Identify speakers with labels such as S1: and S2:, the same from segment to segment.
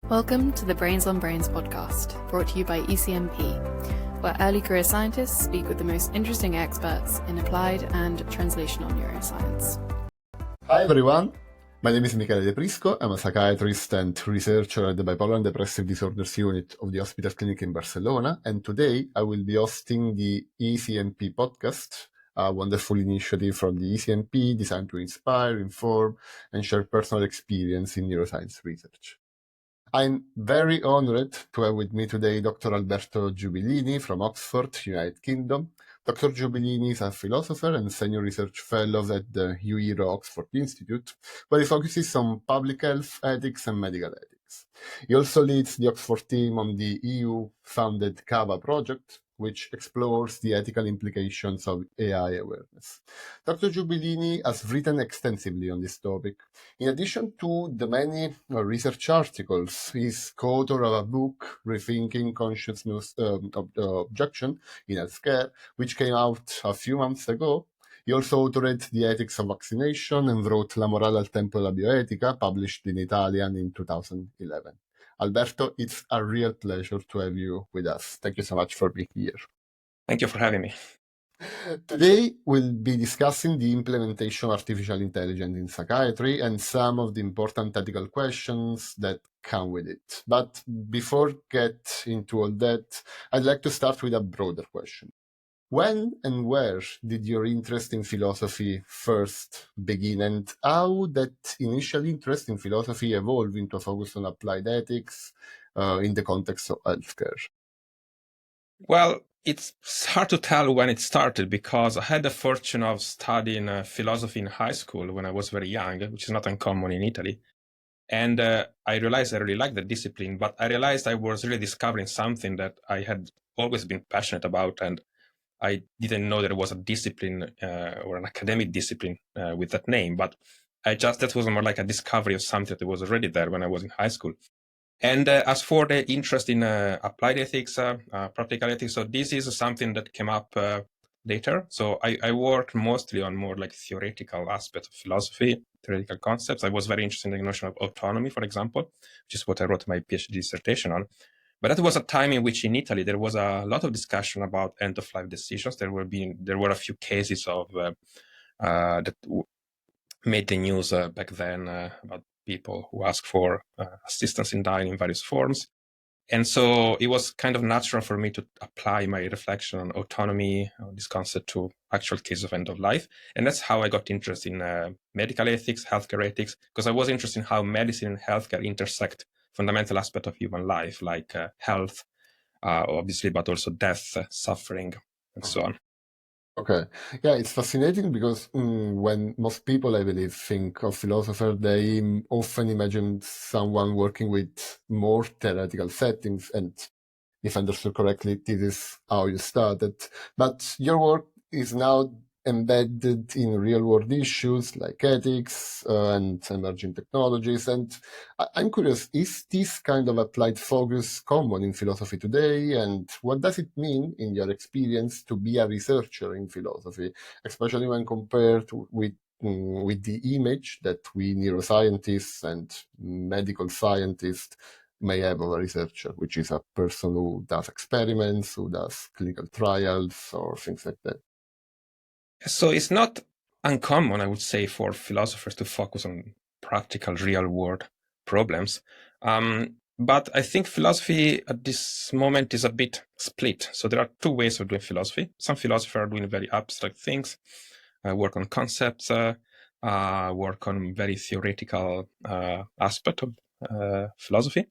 S1: Welcome to the Brains on Brains podcast, brought to you by ECNP, where early career scientists speak with the most interesting experts in applied and translational neuroscience.
S2: Hi everyone, my name is Michele De Prisco. I'm a psychiatrist and researcher at the Bipolar and Depressive Disorders Unit of the Hospital Clinic in Barcelona, and today I will be hosting the ECNP podcast, a wonderful initiative from the ECNP designed to inspire, inform, and share personal experience in neuroscience research. I'm very honored to have with me today Dr. Alberto Giubilini from Oxford, United Kingdom. Dr. Giubilini is a philosopher and senior research fellow at the UERO Oxford Institute, where he focuses on public health, ethics, and medical ethics. He also leads the Oxford team on the EU-funded CAVA project, which explores the ethical implications of AI awareness. Dr. Giubilini has written extensively on this topic. In addition to the many research articles, he's co-author of a book, Rethinking Consciousness Objection in Healthcare, which came out a few months ago. He also authored The Ethics of Vaccination and wrote La morale al tempo della bioetica, published in Italian in 2011. Alberto, it's a real pleasure to have you with us. Thank you so much for being here.
S3: Thank you for having me.
S2: Today, we'll be discussing the implementation of artificial intelligence in psychiatry and some of the important ethical questions that come with it. But before get into all that, I'd like to start with a broader question. When and where did your interest in philosophy first begin, and how that initial interest in philosophy evolved into a focus on applied ethics in the context of healthcare?
S3: Well, it's hard to tell when it started because I had the fortune of studying philosophy in high school when I was very young, which is not uncommon in Italy. And I realized I really liked the discipline, but I realized I was really discovering something that I had always been passionate about, and I didn't know there was a discipline or an academic discipline with that name, but that was more like a discovery of something that was already there when I was in high school. And as for the interest in applied ethics, practical ethics, so this is something that came up later. So I worked mostly on more like theoretical aspects of philosophy, theoretical concepts. I was very interested in the notion of autonomy, for example, which is what I wrote my PhD dissertation on. But that was a time in which in Italy there was a lot of discussion about end-of-life decisions. There were a few cases of that made the news back then about people who asked for assistance in dying in various forms. And so it was kind of natural for me to apply my reflection on autonomy, this concept, to actual cases of end of life. And that's how I got interested in medical ethics, healthcare ethics, because I was interested in how medicine and healthcare intersect fundamental aspects of human life, like health, obviously, but also death, suffering, and so on.
S2: Okay. Yeah, it's fascinating because when most people, I believe, think of philosopher, they often imagine someone working with more theoretical settings. And if I understood correctly, this is how you started. But your work is now embedded in real-world issues like ethics and emerging technologies. And I'm curious, is this kind of applied focus common in philosophy today? And what does it mean, in your experience, to be a researcher in philosophy, especially when compared with the image that we neuroscientists and medical scientists may have of a researcher, which is a person who does experiments, who does clinical trials, or things like that?
S3: So it's not uncommon, I would say, for philosophers to focus on practical, real-world problems. But I think philosophy at this moment is a bit split. So there are two ways of doing philosophy. Some philosophers are doing very abstract things, work on concepts, work on very theoretical aspect of philosophy.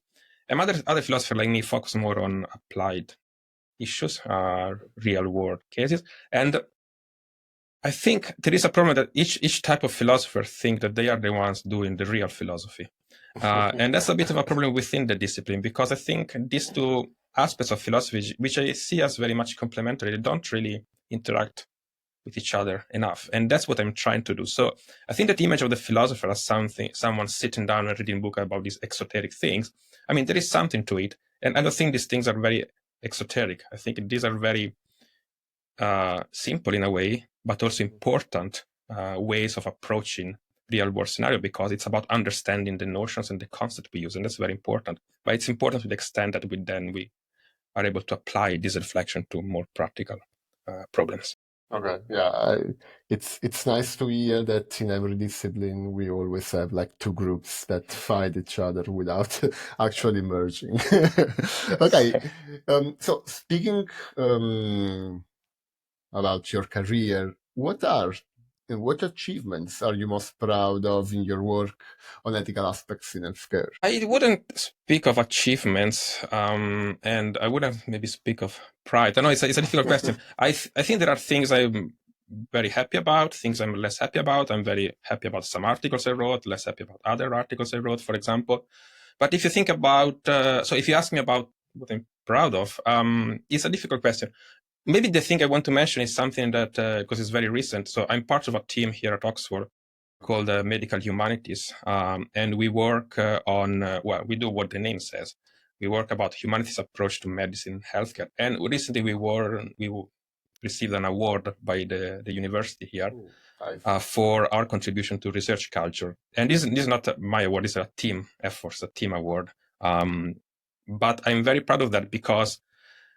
S3: And other philosophers like me focus more on applied issues, real-world cases. And I think there is a problem that each type of philosopher think that they are the ones doing the real philosophy. And that's a bit of a problem within the discipline, because I think these two aspects of philosophy, which I see as very much complementary, they don't really interact with each other enough. And that's what I'm trying to do. So I think that the image of the philosopher as someone sitting down and reading a book about these exoteric things, I mean, there is something to it. And I don't think these things are very exoteric. I think these are very simple in a way, but also important ways of approaching real-world scenario because it's about understanding the notions and the concept we use, and that's very important. But it's important to the extent that we are able to apply this reflection to more practical problems.
S2: Okay, yeah, it's nice to hear that in every discipline we always have like two groups that fight each other without actually merging. Okay, so speaking about your career, what achievements are you most proud of in your work on ethical aspects in healthcare?
S3: I wouldn't speak of achievements, and I wouldn't maybe speak of pride. I know it's a difficult question. I think there are things I'm very happy about, things I'm less happy about. I'm very happy about some articles I wrote, less happy about other articles I wrote, for example. But if you think about, so if you ask me about what I'm proud of, it's a difficult question. Maybe the thing I want to mention is something that, because it's very recent. So I'm part of a team here at Oxford called Medical Humanities, and we work on, well, we do what the name says. We work about humanities approach to medicine and healthcare. And recently we received an award by the university here for our contribution to research culture. And this is not my award, it's a team effort, it's a team award. But I'm very proud of that because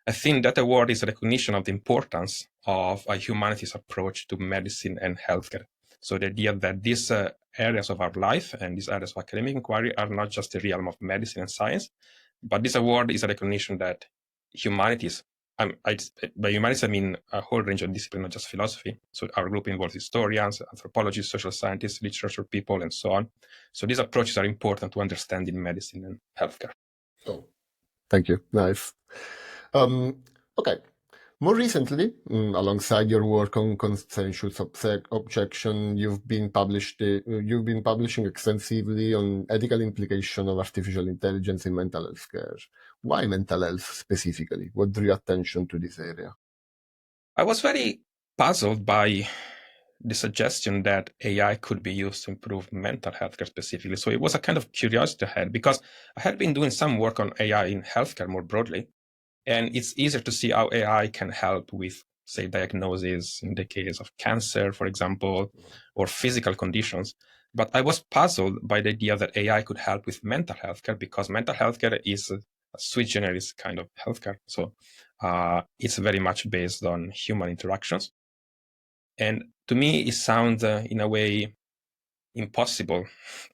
S3: I think that award is a recognition of the importance of a humanities approach to medicine and healthcare. So the idea that these areas of our life and these areas of academic inquiry are not just the realm of medicine and science, but this award is a recognition that humanities, by humanities I mean a whole range of disciplines, not just philosophy. So our group involves historians, anthropologists, social scientists, literature people, and so on. So these approaches are important to understanding medicine and healthcare.
S2: Oh, thank you. Nice. Okay. More recently, alongside your work on consensus objection, you've been publishing extensively on ethical implication of artificial intelligence in mental health care. Why mental health specifically? What drew your attention to this area?
S3: I was very puzzled by the suggestion that AI could be used to improve mental health care specifically. So it was a kind of curiosity I had because I had been doing some work on AI in healthcare more broadly. And it's easier to see how AI can help with, say, diagnosis in the case of cancer, for example, or physical conditions. But I was puzzled by the idea that AI could help with mental health care because mental health care is a sui generis kind of healthcare. So it's very much based on human interactions. And to me, it sounds in a way impossible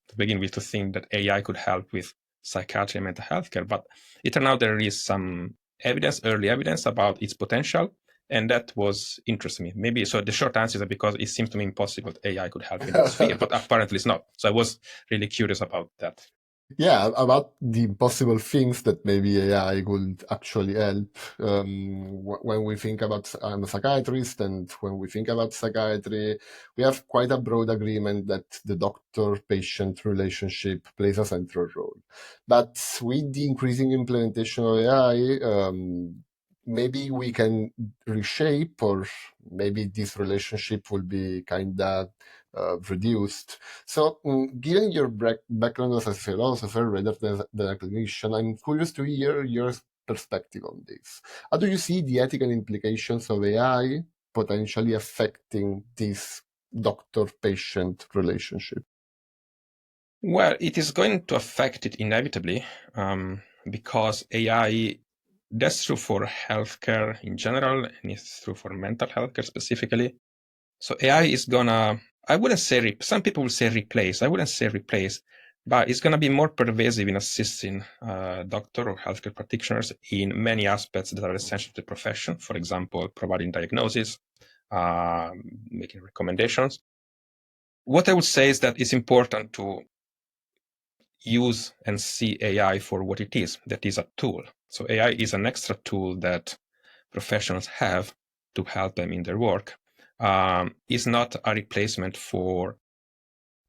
S3: to begin with to think that AI could help with psychiatry and mental health care. But it turned out there is some early evidence about its potential, and that was interesting me. Maybe so the short answer is because it seems to me impossible that AI could help in that sphere, but apparently it's not. So I was really curious about that.
S2: Yeah, about the possible things that maybe AI could actually help. When we think about, I'm a psychiatrist, and when we think about psychiatry, we have quite a broad agreement that the doctor-patient relationship plays a central role. But with the increasing implementation of AI, maybe we can reshape, or maybe this relationship will be kind of reduced. So, given your background as a philosopher rather than a clinician, I'm curious to hear your perspective on this. How do you see the ethical implications of AI potentially affecting this doctor-patient relationship?
S3: Well, it is going to affect it inevitably because AI, that's true for healthcare in general, and it's true for mental healthcare specifically. So AI is gonna, I wouldn't say, some people will say replace. I wouldn't say replace, but it's gonna be more pervasive in assisting doctor or healthcare practitioners in many aspects that are essential to the profession. For example, providing diagnosis, making recommendations. What I would say is that it's important to use and see AI for what it is, that is a tool. So AI is an extra tool that professionals have to help them in their work. Is not a replacement for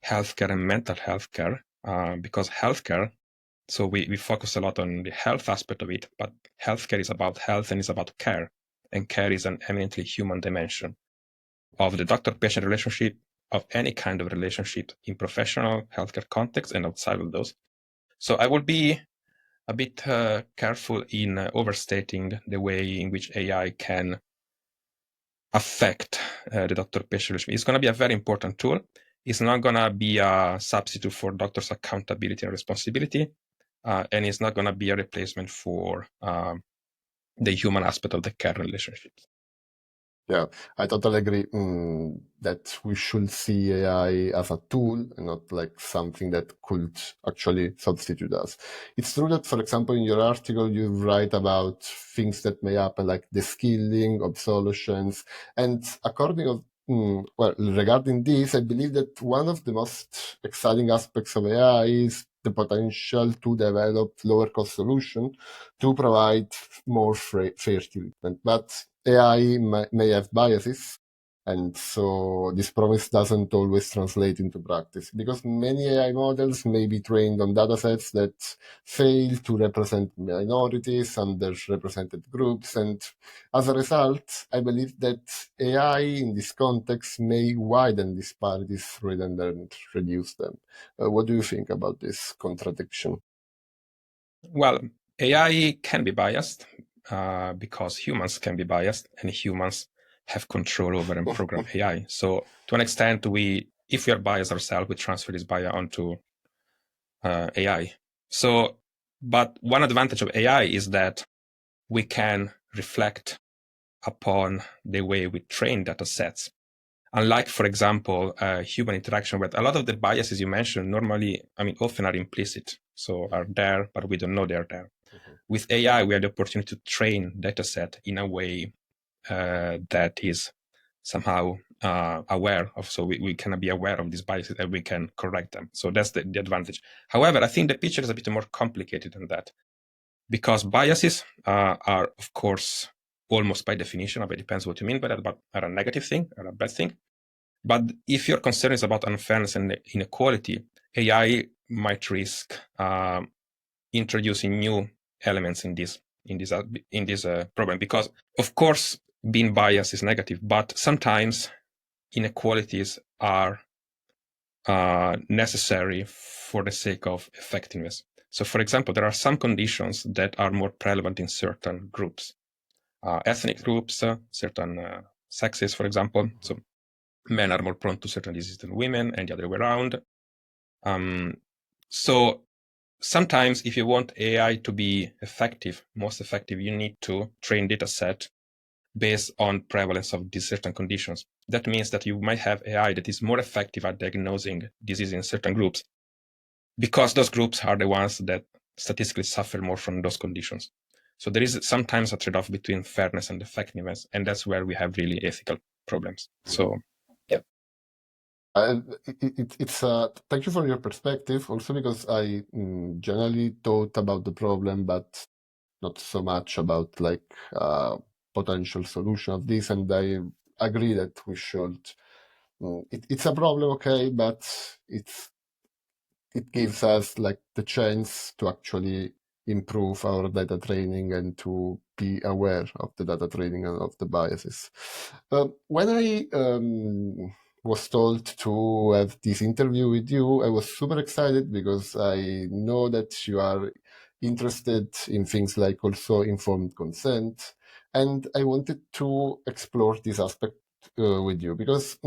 S3: healthcare and mental health care, because healthcare, so we focus a lot on the health aspect of it, but healthcare is about health and is about care. And care is an eminently human dimension of the doctor-patient relationship, of any kind of relationship in professional healthcare context and outside of those. So I will be a bit careful in overstating the way in which AI can affect the doctor-patient relationship. It's going to be a very important tool. It's not going to be a substitute for doctors' accountability and responsibility, and it's not going to be a replacement for the human aspect of the care relationships.
S2: Yeah, I totally agree that we should see AI as a tool and not like something that could actually substitute us. It's true that, for example, in your article, you write about things that may happen, like the skilling, obsolescence, and regarding this, I believe that one of the most exciting aspects of AI is the potential to develop lower cost solution to provide more fair treatment. But AI may have biases, and so this promise doesn't always translate into practice because many AI models may be trained on datasets that fail to represent minorities, underrepresented groups, and as a result, I believe that AI in this context may widen disparities rather than reduce them. What do you think about this contradiction?
S3: Well, AI can be biased because humans can be biased, and humans have control over and program AI. So to an extent, if we are biased ourselves, we transfer this bias onto AI. So, but one advantage of AI is that we can reflect upon the way we train data sets. Unlike, for example, human interaction, where a lot of the biases you mentioned often are implicit, so are there, but we don't know they're there. Mm-hmm. With AI, we have the opportunity to train data set in a way that is somehow aware of, so we can be aware of these biases and we can correct them. So that's the advantage. However, I think the picture is a bit more complicated than that, because biases are, of course, almost by definition, but it depends what you mean by that, but are a negative thing, are a bad thing. But if your concern is about unfairness and inequality, AI might risk introducing new elements in this problem, because of course being biased is negative, but sometimes inequalities are necessary for the sake of effectiveness. So, for example, there are some conditions that are more prevalent in certain groups, ethnic groups, certain sexes, for example. So men are more prone to certain diseases than women, and the other way around. So sometimes if you want AI to be most effective, you need to train data set based on prevalence of these certain conditions. That means that you might have AI that is more effective at diagnosing disease in certain groups, because those groups are the ones that statistically suffer more from those conditions. So there is sometimes a trade-off between fairness and effectiveness, and that's where we have really ethical problems. So, yeah.
S2: It's thank you for your perspective, also because I generally thought about the problem, but not so much about like potential solution of this, and I agree that we should. It's a problem, okay, but it gives us like the chance to actually improve our data training and to be aware of the data training and of the biases. When I was told to have this interview with you, I was super excited because I know that you are interested in things like also informed consent, and I wanted to explore this aspect with you because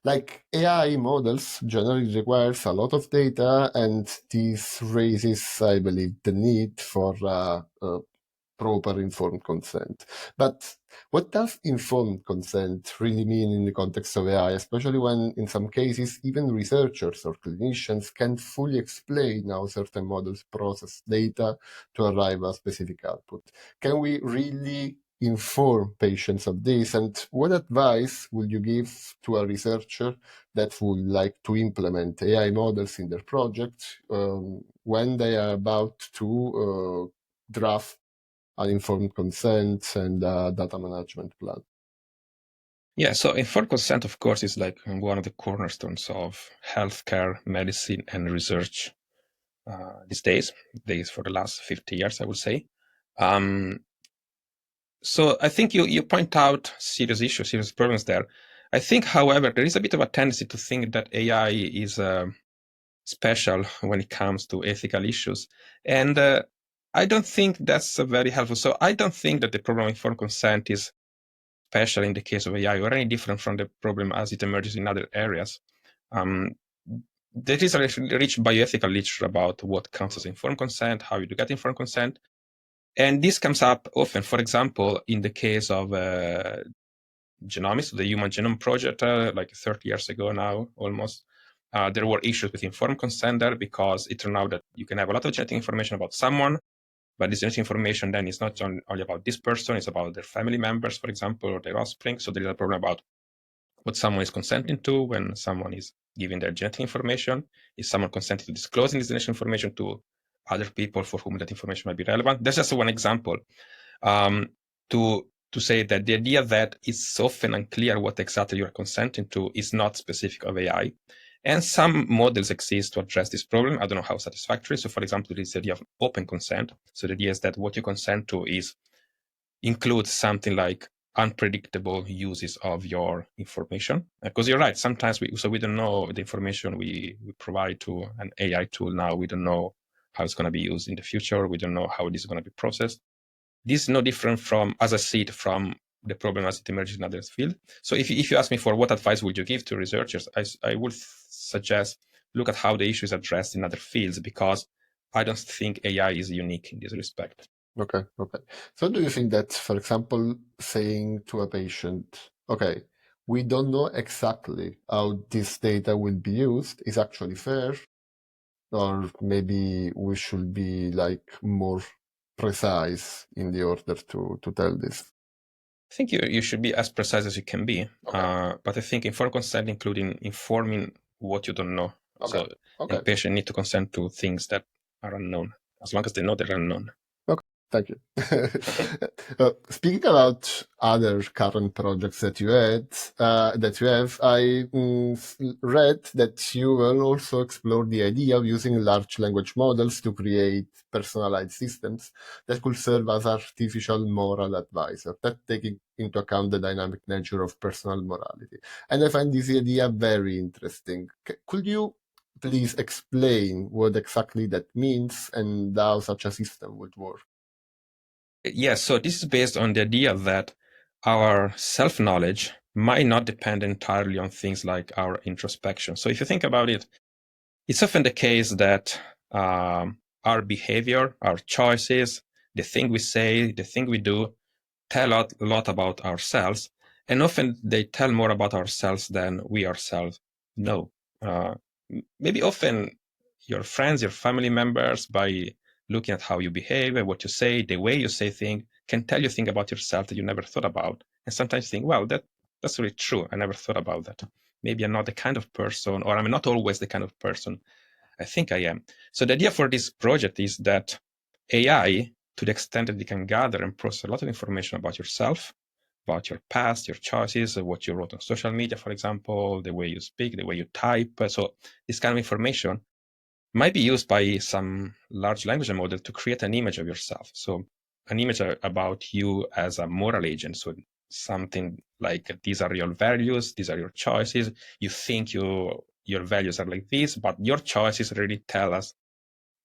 S2: like AI models generally requires a lot of data, and this raises, I believe, the need for proper informed consent. But what does informed consent really mean in the context of AI, especially when, in some cases, even researchers or clinicians can't fully explain how certain models process data to arrive at a specific output? Can we really inform patients of this? And what advice would you give to a researcher that would like to implement AI models in their project when they are about to draft an informed consent and data management plan?
S3: Yeah, so informed consent, of course, is like one of the cornerstones of healthcare, medicine, and research these days for the last 50 years, I would say. So I think you point out serious issues, serious problems there. I think, however, there is a bit of a tendency to think that AI is special when it comes to ethical issues. And I don't think that's very helpful. So I don't think that the problem of informed consent is special in the case of AI or any different from the problem as it emerges in other areas. there is a rich bioethical literature about what counts as informed consent, how you do get informed consent. And this comes up often, for example, in the case of genomics, the Human Genome Project, like 30 years ago now, almost. There were issues with informed consent there because it turned out that you can have a lot of genetic information about someone, but this genetic information then is not only about this person, it's about their family members, for example, or their offspring. So there is a problem about what someone is consenting to when someone is giving their genetic information. Is someone consenting to disclosing this genetic information to other people for whom that information might be relevant? That's just one example. To say that the idea that it's often unclear what exactly you're consenting to is not specific of AI. And some models exist to address this problem. I don't know how satisfactory. So for example, there is the idea of open consent. So the idea is that what you consent to includes something like unpredictable uses of your information. Because you're right, sometimes we don't know the information we provide to an AI tool now. We don't know how it's going to be used in the future. We don't know how this is going to be processed. This is no different from, as I see it, from the problem as it emerges in other fields. So if you ask me for what advice would you give to researchers, I would suggest look at how the issue is addressed in other fields, because I don't think AI is unique in this respect.
S2: Okay. So do you think that, for example, saying to a patient, okay, we don't know exactly how this data will be used is actually fair? Or maybe we should be like more precise in the order to tell this?
S3: I think you should be as precise as you can be.
S2: Okay.
S3: But I think informed consent, including informing what you don't know.
S2: Okay.
S3: And patients need to consent to things that are unknown, as long as they know they're unknown.
S2: Thank you. Speaking about other current projects that you have, I read that you will also explore the idea of using large language models to create personalized systems that could serve as artificial moral advisor, that taking into account the dynamic nature of personal morality. And I find this idea very interesting. Could you please explain what exactly that means and how such a system would work?
S3: Yes, so this is based on the idea that our self-knowledge might not depend entirely on things like our introspection. So if you think about it, it's often the case that our behavior, our choices, the thing we say, the thing we do, tell a lot about ourselves. And often they tell more about ourselves than we ourselves know. Maybe often your friends, your family members, by looking at how you behave and what you say, the way you say things, can tell you things about yourself that you never thought about. And sometimes you think, well, that's really true. I never thought about that. Maybe I'm not the kind of person, or I'm not always the kind of person I think I am. So the idea for this project is that AI, to the extent that it can gather and process a lot of information about yourself, about your past, your choices, what you wrote on social media, for example, the way you speak, the way you type. So this kind of information might be used by some large language model to create an image of yourself. So an image about you as a moral agent. So something like, these are your values, these are your choices. You think your values are like this, but your choices really tell us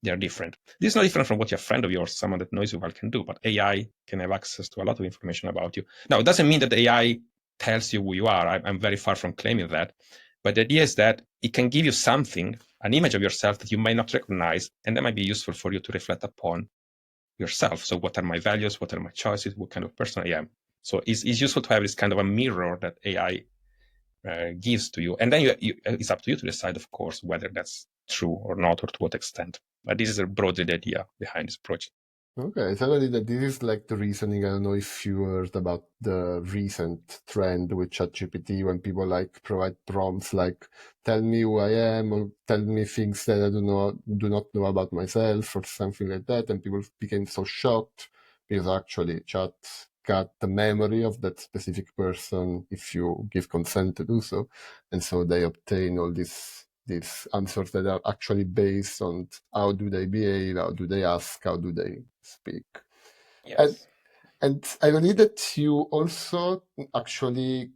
S3: they're different. This is no different from what your friend of yours, someone that knows you well, can do, but AI can have access to a lot of information about you. Now, it doesn't mean that AI tells you who you are. I'm very far from claiming that. But the idea is that it can give you something, an image of yourself that you might not recognize, and that might be useful for you to reflect upon yourself. So what are my values? What are my choices? What kind of person I am? So it's useful to have this kind of a mirror that AI gives to you. And then it's up to you to decide, of course, whether that's true or not, or to what extent. But this is broadly the idea behind this project.
S2: Okay, so really that this is like the reasoning. I don't know if you heard about the recent trend with ChatGPT when people like provide prompts like tell me who I am or tell me things that I do not know about myself or something like that, and people became so shocked because actually Chat got the memory of that specific person if you give consent to do so, and so they obtain all these answers that are actually based on how do they behave, how do they ask, how do they speak.
S3: Yes.
S2: And I believe that you also actually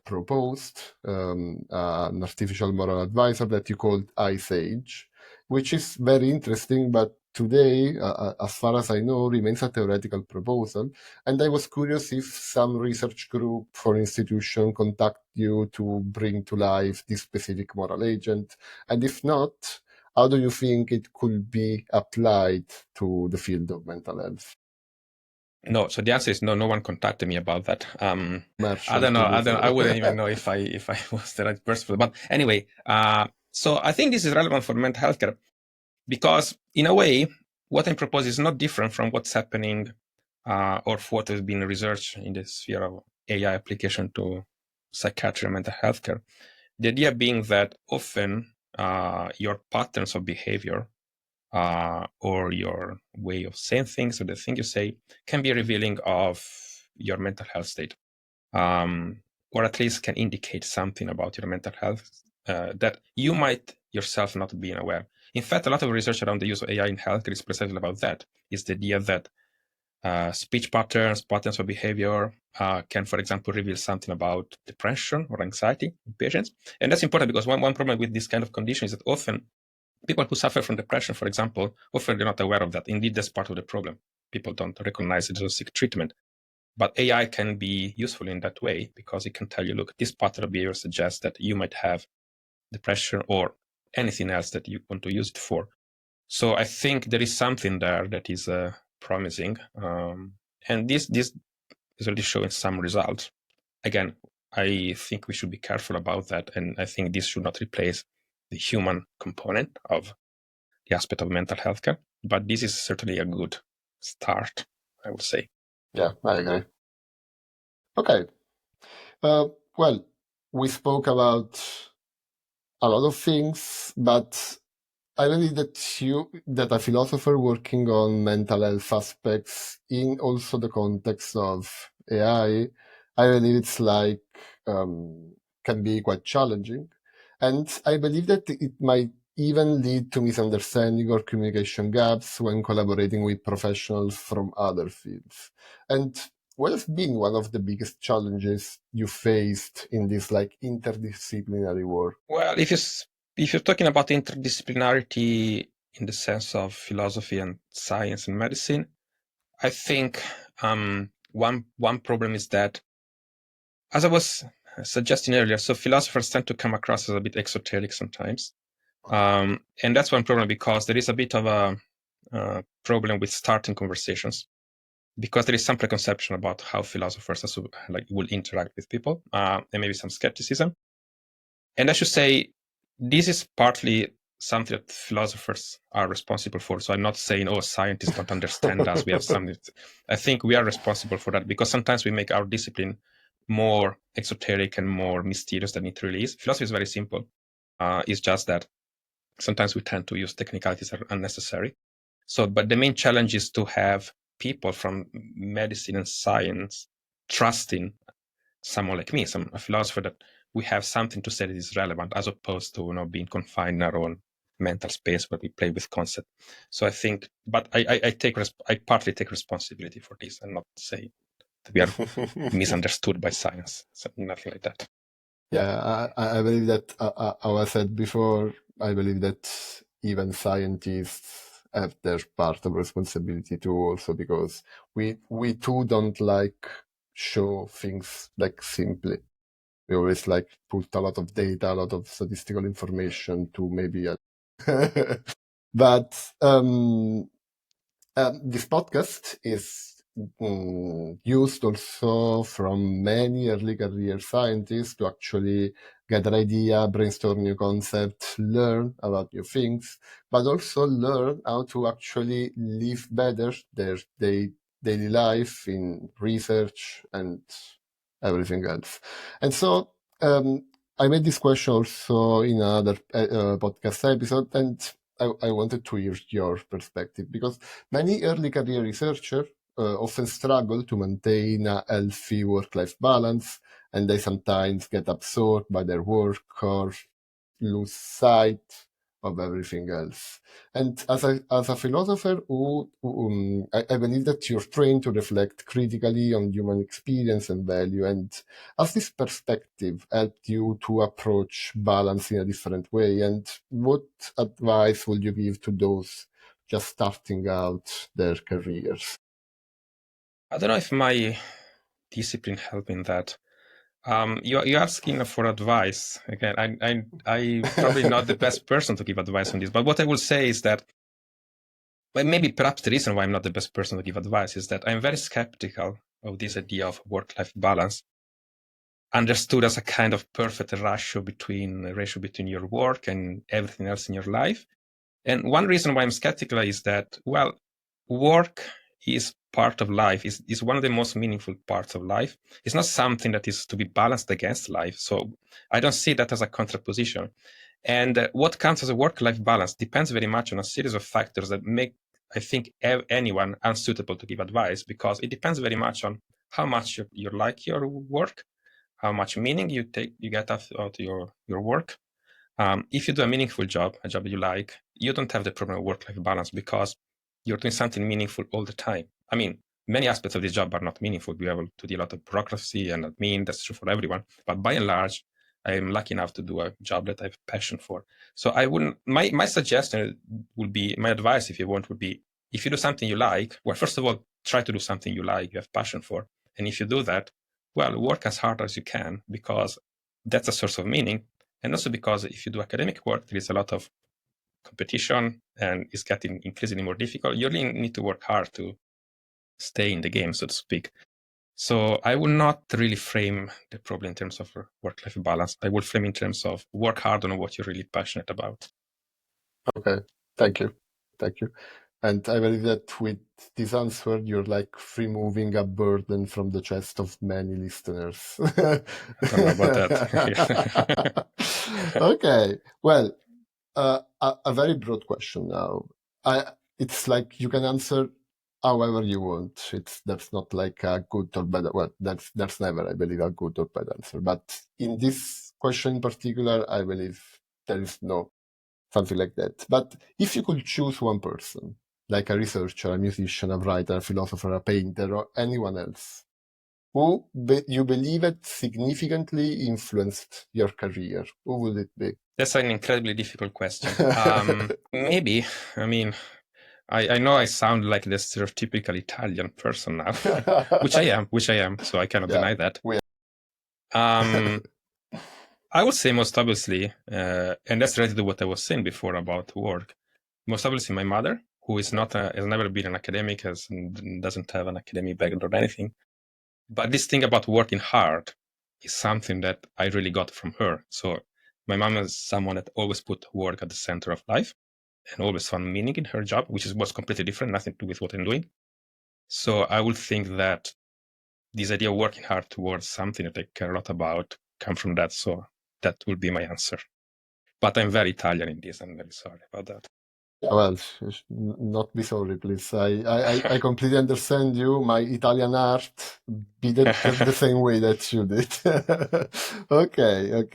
S2: proposed an artificial moral advisor that you called iSage, which is very interesting, but today, as far as I know, remains a theoretical proposal. And I was curious if some research group or institution contact you to bring to life this specific moral agent. And if not, how do you think it could be applied to the field of mental health?
S3: No, so the answer is no. No one contacted me about that.
S2: Marshall,
S3: I don't know. I wouldn't even
S2: know.
S3: know if I was the right person. But anyway, so I think this is relevant for mental health care because, in a way, what I propose is not different from what's happening or what has been researched in the sphere of AI application to psychiatry and mental health care. The idea being that often your patterns of behavior or your way of saying things or the thing you say can be revealing of your mental health state, or at least can indicate something about your mental health that you might yourself not be aware. In fact, a lot of research around the use of AI in healthcare is precisely about that. Is the idea that speech patterns of behavior can, for example, reveal something about depression or anxiety in patients. And that's important because one problem with this kind of condition is that often people who suffer from depression, for example, often they're not aware of that. Indeed, that's part of the problem. People don't recognize it as seek treatment. But AI can be useful in that way because it can tell you, look, this pattern of behavior suggests that you might have depression or anything else that you want to use it for. So I think there is something there that is promising. And this is already showing some results. Again, I think we should be careful about that. And I think this should not replace the human component of the aspect of mental health care. But this is certainly a good start, I would say.
S2: Yeah, I agree. Okay. Well, we spoke about a lot of things, but I believe that a philosopher working on mental health aspects in also the context of AI, I believe it's can be quite challenging. And I believe that it might even lead to misunderstanding or communication gaps when collaborating with professionals from other fields. And what has been one of the biggest challenges you faced in this interdisciplinary work?
S3: Well, if you're talking about interdisciplinarity in the sense of philosophy and science and medicine, I think one problem is that, as I was suggesting earlier, so philosophers tend to come across as a bit exoteric sometimes. And that's one problem because there is a bit of a problem with starting conversations because there is some preconception about how philosophers will interact with people and maybe some skepticism. And I should say, this is partly something that philosophers are responsible for. So I'm not saying, oh, scientists don't understand us. We have something. I think we are responsible for that because sometimes we make our discipline more exoteric and more mysterious than it really is. Philosophy is very simple. It's just that sometimes we tend to use technicalities that are unnecessary. But the main challenge is to have people from medicine and science trusting someone like me, a philosopher, that we have something to say that is relevant, as opposed to being confined in our own mental space where we play with concept. So I think, but I partly take responsibility for this, and not say that we are misunderstood by science, nothing like that.
S2: Yeah, I believe that, how I said before, I believe that even scientists have their part of responsibility too, also because we too don't show things simply. We always put a lot of data, a lot of statistical information to maybe. But this podcast is used also from many early career scientists to actually get an idea, brainstorm new concepts, learn about new things, but also learn how to actually live better their daily life in research and everything else. And so I made this question also in another podcast episode, and I wanted to hear your perspective, because many early career researchers often struggle to maintain a healthy work-life balance, and they sometimes get absorbed by their work or lose sight of everything else. And as a philosopher, I believe that you're trained to reflect critically on human experience and value. And has this perspective helped you to approach balance in a different way? And what advice would you give to those just starting out their careers?
S3: I don't know if my discipline helped in that. You're asking for advice. Again, I'm probably not the best person to give advice on this, but what I will say is that, well, maybe perhaps the reason why I'm not the best person to give advice is that I'm very skeptical of this idea of work-life balance, understood as a kind of perfect ratio between your work and everything else in your life. And one reason why I'm skeptical is that, well, work is part of life, is one of the most meaningful parts of life. It's not something that is to be balanced against life. So I don't see that as a contraposition. And what counts as a work-life balance depends very much on a series of factors that make, I think, anyone unsuitable to give advice, because it depends very much on how much you like your work, how much meaning you get out of your work. If you do a meaningful job, a job you like, you don't have the problem of work-life balance because you're doing something meaningful all the time. I mean, many aspects of this job are not meaningful. We have to deal a lot of bureaucracy and admin. That's true for everyone. But by and large, I am lucky enough to do a job that I have passion for. So I wouldn't. My suggestion would be, my advice, if you want, would be, if you do something you like, well, first of all, try to do something you like, you have passion for. And if you do that, well, work as hard as you can, because that's a source of meaning. And also because if you do academic work, there is a lot of competition and it's getting increasingly more difficult. You really need to work hard to stay in the game, so to speak. So I will not really frame the problem in terms of work-life balance. I will frame in terms of work hard on what you're really passionate about.
S2: Okay, thank you. Thank you. And I believe that with this answer, you're like removing a burden from the chest of many listeners.
S3: I don't know about that.
S2: Okay, well, a very broad question now. It's like you can answer however you want. That's not like a good or bad. Well, that's never, I believe, a good or bad answer. But in this question in particular, I believe there is no something like that. But if you could choose one person, like a researcher, a musician, a writer, a philosopher, a painter, or anyone else, who you believe it significantly influenced your career, who would it be?
S3: That's an incredibly difficult question. Maybe, I mean, I know I sound like the stereotypical Italian person now, which I am, so I cannot deny that. I would say most obviously, and that's related to what I was saying before about work, most obviously my mother, who is not has never been an academic, doesn't have an academic background or anything. But this thing about working hard is something that I really got from her. So my mom is someone that always put work at the center of life and always found meaning in her job, which was completely different, nothing to do with what I'm doing. So I would think that this idea of working hard towards something that I care a lot about come from that. So that will be my answer. But I'm very Italian in this. I'm very sorry about that.
S2: Well, not be sorry, please. I completely understand you. My Italian art did it just the same way that you did. Okay.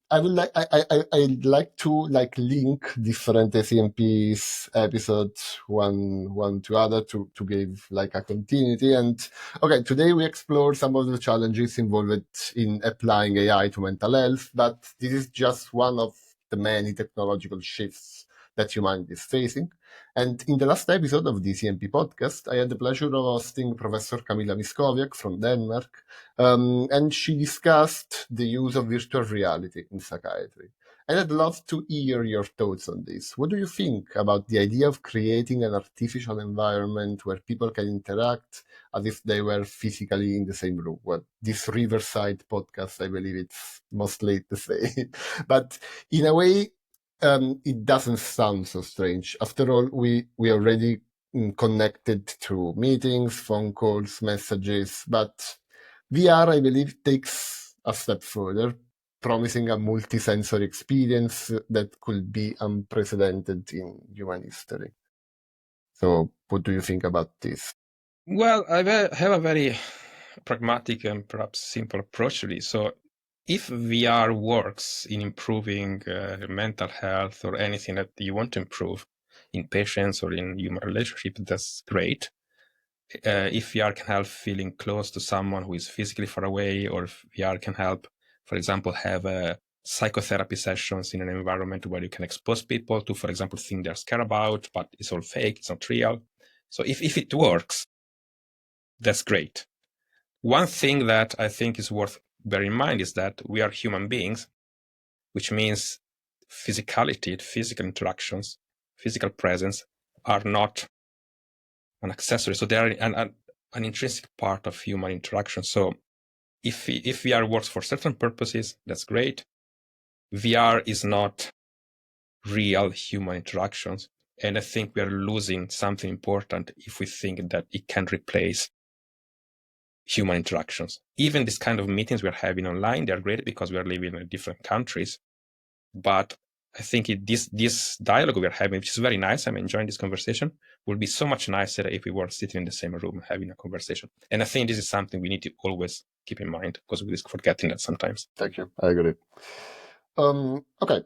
S2: I'd like to link different ECNP's episodes one to other to give like a continuity. And okay, today we explore some of the challenges involved in applying AI to mental health, but this is just one of the many technological shifts that humanity is facing. And in the last episode of the ECNP podcast, I had the pleasure of hosting Professor Kamila Miskowiak from Denmark, and she discussed the use of virtual reality in psychiatry. And I'd love to hear your thoughts on this. What do you think about the idea of creating an artificial environment where people can interact as if they were physically in the same room? Well, this Riverside podcast, I believe it's most late to say. But in a way, it doesn't sound so strange. After all, we already connected through meetings, phone calls, messages, but VR, I believe, takes a step further, promising a multi-sensory experience that could be unprecedented in human history. So what do you think about this?
S3: Well, I have a very pragmatic and perhaps simple approach to this. So if VR works in improving mental health or anything that you want to improve in patients or in human relationship, that's great. If VR can help feeling close to someone who is physically far away, or if VR can help, for example, have a psychotherapy sessions in an environment where you can expose people to, for example, things they're scared about, but it's all fake, it's not real. So if it works, that's great. One thing that I think is worth bearing in mind is that we are human beings, which means physicality, physical interactions, physical presence are not an accessory. So they are an intrinsic part of human interaction. So if VR works for certain purposes, that's great. VR is not real human interactions. And I think we are losing something important if we think that it can replace human interactions. Even this kind of meetings we're having online, they're great because we are living in different countries. But I think this dialogue we're having, which is very nice, I'm enjoying this conversation, would be so much nicer if we were sitting in the same room having a conversation. And I think this is something we need to always keep in mind because we're forgetting that sometimes.
S2: Thank you. I agree. Okay.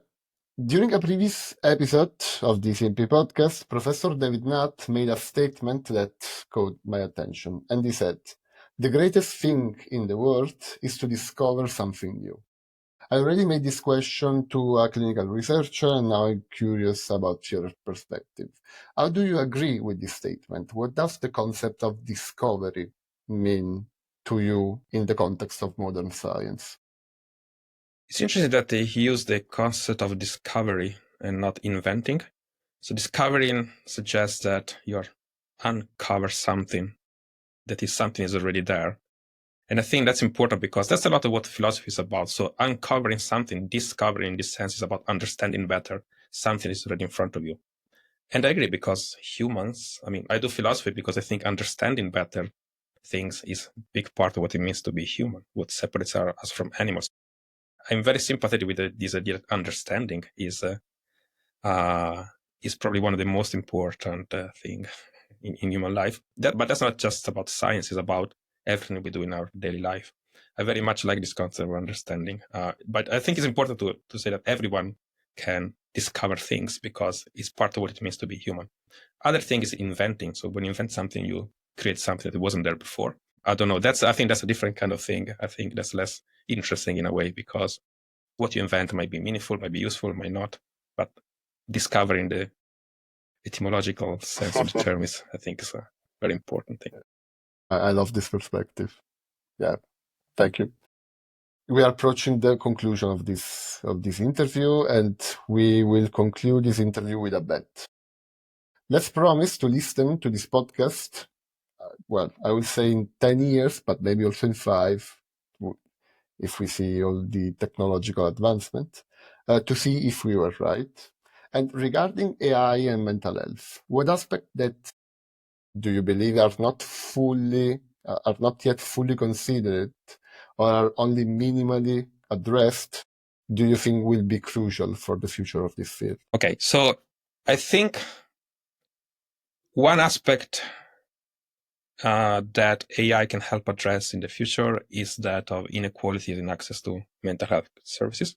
S2: During a previous episode of the ECNP podcast, Professor David Nutt made a statement that caught my attention. And he said, "The greatest thing in the world is to discover something new." I already made this question to a clinical researcher, and now I'm curious about your perspective. How do you agree with this statement? What does the concept of discovery mean to you in the context of modern science?
S3: It's interesting that he used the concept of discovery and not inventing. So discovering suggests that you uncover something that is already there. And I think that's important because that's a lot of what philosophy is about. So uncovering something, discovering in this sense is about understanding better something is already in front of you. And I agree because humans, I do philosophy because I think understanding better things is a big part of what it means to be human, what separates us from animals. I'm very sympathetic with this idea that understanding is probably one of the most important things in human life. But that's not just about science, it's about everything we do in our daily life. I very much like this concept of understanding. But I think it's important to say that everyone can discover things because it's part of what it means to be human. Other thing is inventing. So when you invent something, you create something that wasn't there before. I don't know. I think that's a different kind of thing. I think that's less interesting in a way because what you invent might be meaningful, might be useful, might not. But discovering the etymological sense of the term is, I think, is a very important thing.
S2: I love this perspective. Yeah, thank you. We are approaching the conclusion of this interview, and we will conclude this interview with a bet. Let's promise to listen to this podcast, I will say in 10 years, but maybe also in 5, if we see all the technological advancement, to see if we were right. And regarding AI and mental health, what aspect that do you believe are not yet fully considered or are only minimally addressed, do you think will be crucial for the future of this field?
S3: Okay, so I think one aspect that AI can help address in the future is that of inequality in access to mental health services.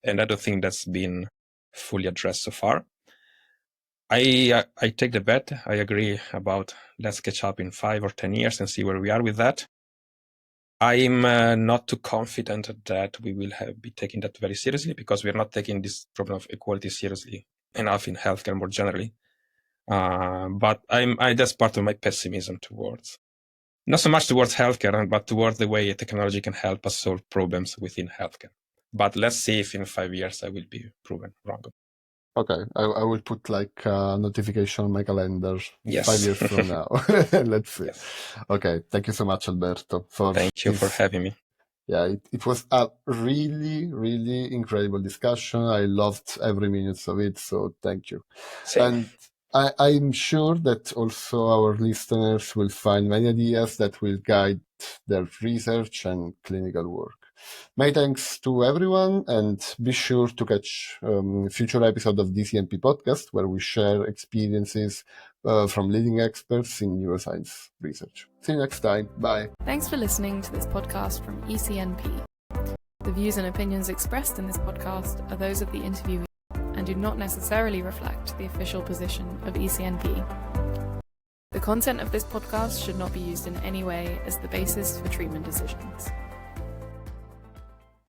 S3: And I don't think that's been fully addressed so far. I take the bet. I agree about let's catch up in 5 or 10 years and see where we are with that. I'm not too confident that we will be taking that very seriously because we're not taking this problem of equality seriously enough in healthcare more generally. But that's part of my pessimism towards, not so much towards healthcare, but towards the way technology can help us solve problems within healthcare. But let's see if in 5 years I will be proven wrong.
S2: Okay, I will put like a notification on my calendar 5 years from now. Let's see.
S3: Yes.
S2: Okay, thank you so much, Alberto.
S3: Thank you for having me.
S2: Yeah, it was a really, really incredible discussion. I loved every minute of it, so thank you.
S3: Same.
S2: And I'm sure that also our listeners will find many ideas that will guide their research and clinical work. Many thanks to everyone, and be sure to catch future episode of ECNP podcast where we share experiences from leading experts in neuroscience research. See you next time. Bye.
S1: Thanks for listening to this podcast from ECNP. The views and opinions expressed in this podcast are those of the interviewee and do not necessarily reflect the official position of ECNP. The content of this podcast should not be used in any way as the basis for treatment decisions.